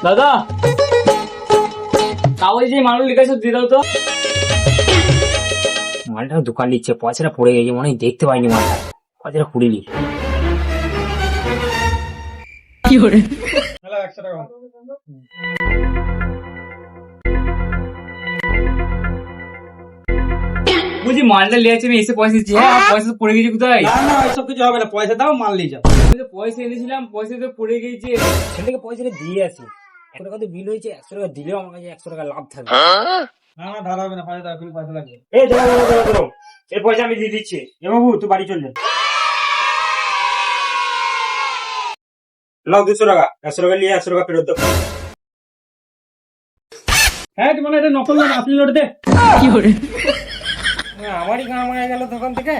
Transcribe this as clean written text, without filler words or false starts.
দাদা কাগজে যে মাল লিখেছো দিয়ে দাও তো। মালটা দোকান দিচ্ছে, পয়সাটা পড়ে গেছে মনে হয়, দেখতে পাইনি মালটা, পয়সাটা পুড়ে নি। বুঝি মালটা লিয়েছে আমি এসে পয়সা দিচ্ছি। হ্যাঁ পয়সা তো পড়ে গেছে কোথায়? না না এসব কিছু হবে না, পয়সা দাও মাল নিয়ে যাও। আমি তো পয়সা এনেছিলাম, পয়সা তো পড়ে গেছে। সেটাকে পয়সাটা দিয়ে আসি। 100 টাকা তো বিল হয়েছে, 100 টাকা দিলেও আমার কাছে 100 টাকা লাভ থাকবে। না না ধার হবে না, পয়সা দাও, এখনই পয়সা লাগবে। এই ধরো এই পয়সা আমি দিয়ে দিচ্ছি। এ বাবু তুই বাড়ি চল যা। লাও 200 টাকা, 100 টাকা নিয়ে 100 টাকা ফেরত দাও। হ্যাঁ তোমার এটা নকল না, আসলি নোট দে। আমারই কাম হয়ে গেল দোকান থেকে।